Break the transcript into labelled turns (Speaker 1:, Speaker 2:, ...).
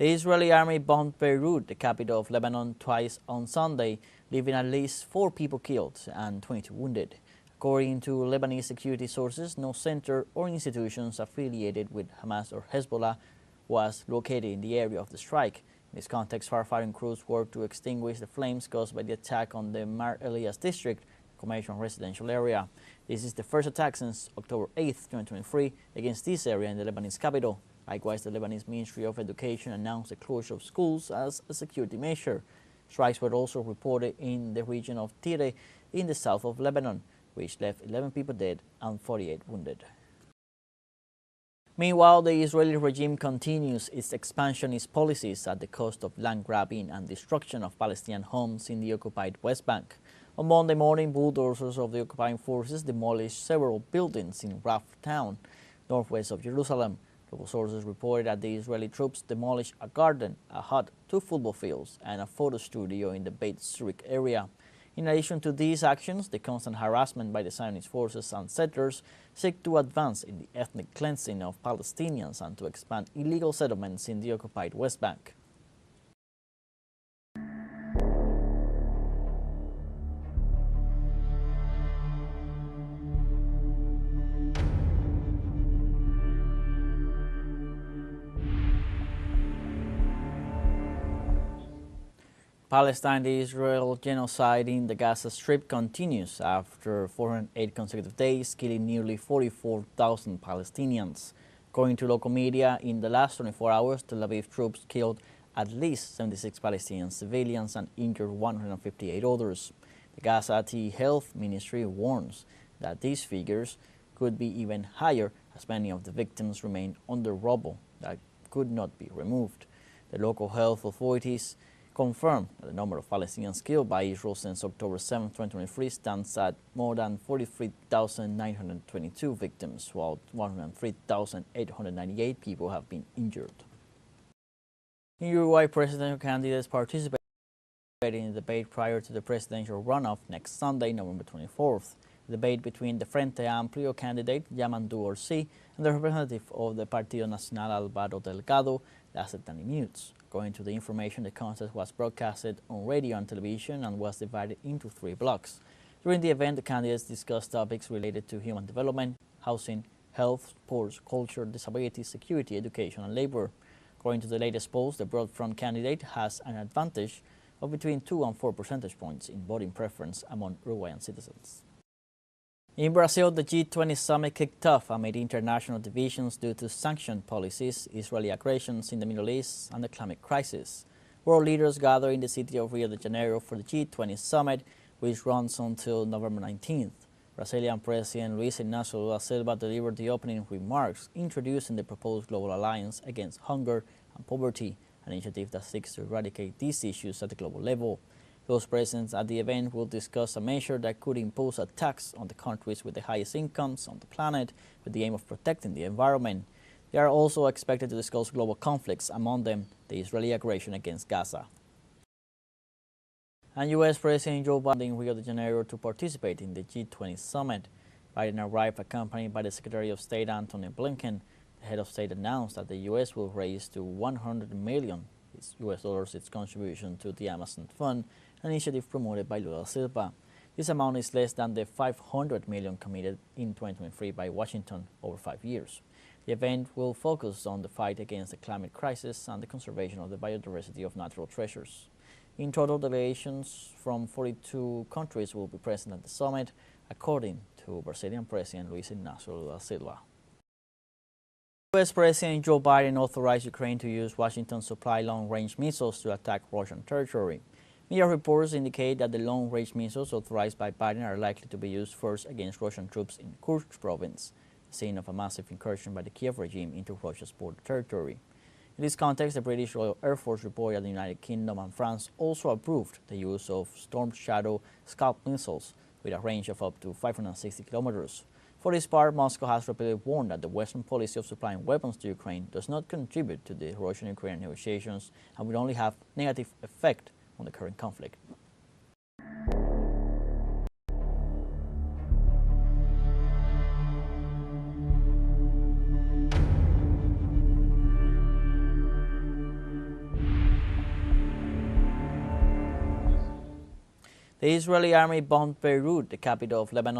Speaker 1: The Israeli army bombed Beirut, the capital of Lebanon, twice on Sunday, leaving at least 4 people killed and 22 wounded. According to Lebanese security sources, no center or institutions affiliated with Hamas or Hezbollah was located in the area of the strike. In this context, firefighting crews worked to extinguish the flames caused by the attack on the Mar Elias district, a commercial and residential area. This is the first attack since October 8, 2023, against this area in the Lebanese capital. Likewise, the Lebanese Ministry of Education announced the closure of schools as a security measure. Strikes were also reported in the region of Tire in the south of Lebanon, which left 11 people dead and 48 wounded. Meanwhile, the Israeli regime continues its expansionist policies at the cost of land grabbing and destruction of Palestinian homes in the occupied West Bank. On Monday morning, bulldozers of the occupying forces demolished several buildings in Rafah town, northwest of Jerusalem. Local sources reported that the Israeli troops demolished a garden, a hut, 2 football fields, and a photo studio in the Beit Surik area. In addition to these actions, the constant harassment by the Zionist forces and settlers seek to advance in the ethnic cleansing of Palestinians and to expand illegal settlements in the occupied West Bank. Palestine-Israel genocide in the Gaza Strip continues after 408 consecutive days, killing nearly 44,000 Palestinians. According to local media, in the last 24 hours, Tel Aviv troops killed at least 76 Palestinian civilians and injured 158 others. The Gaza Health Ministry warns that these figures could be even higher, as many of the victims remain under rubble that could not be removed. The local health authorities confirmed that the number of Palestinians killed by Israel since October 7, 2023 stands at more than 43,922 victims, while 103,898 people have been injured. In Uruguay, presidential candidates participated in a debate prior to the presidential runoff next Sunday, November 24th. The debate between the Frente Amplio candidate, Yamandu Orsi, and the representative of the Partido Nacional, Alvaro Delgado, lasted 90 minutes. According to the information, the contest was broadcasted on radio and television and was divided into 3 blocks. During the event, the candidates discussed topics related to human development, housing, health, sports, culture, disability, security, education, and labor. According to the latest polls, the broad front candidate has an advantage of between 2 and 4 percentage points in voting preference among Uruguayan citizens. In Brazil, the G20 summit kicked off amid international divisions due to sanction policies, Israeli aggressions in the Middle East, and the climate crisis. World leaders gather in the city of Rio de Janeiro for the G20 summit, which runs until November 19th. Brazilian President Luis Inácio Lula da Silva delivered the opening remarks, introducing the proposed global alliance against hunger and poverty, an initiative that seeks to eradicate these issues at the global level. Those present at the event will discuss a measure that could impose a tax on the countries with the highest incomes on the planet with the aim of protecting the environment. They are also expected to discuss global conflicts, among them the Israeli aggression against Gaza. And U.S. President Joe Biden in Rio de Janeiro to participate in the G20 summit. Biden arrived accompanied by the Secretary of State Antony Blinken. The head of state announced that the U.S. will raise to $100 million its contribution to the Amazon Fund, an initiative promoted by Lula da Silva. This amount is less than the $500 million committed in 2023 by Washington over 5 years. The event will focus on the fight against the climate crisis and the conservation of the biodiversity of natural treasures. In total, delegations from 42 countries will be present at the summit, according to Brazilian President Luis Inácio Lula da Silva. U.S. President Joe Biden authorized Ukraine to use Washington's supply long-range missiles to attack Russian territory. Media reports indicate that the long-range missiles authorized by Biden are likely to be used first against Russian troops in Kursk province, the scene of a massive incursion by the Kiev regime into Russia's border territory. In this context, the British Royal Air Force reported that the United Kingdom and France also approved the use of Storm Shadow Scalp missiles with a range of up to 560 kilometers. For this part, Moscow has repeatedly warned that the Western policy of supplying weapons to Ukraine does not contribute to the Russian-Ukrainian negotiations and will only have negative effect on the current conflict. The Israeli army bombed Beirut, the capital of Lebanon,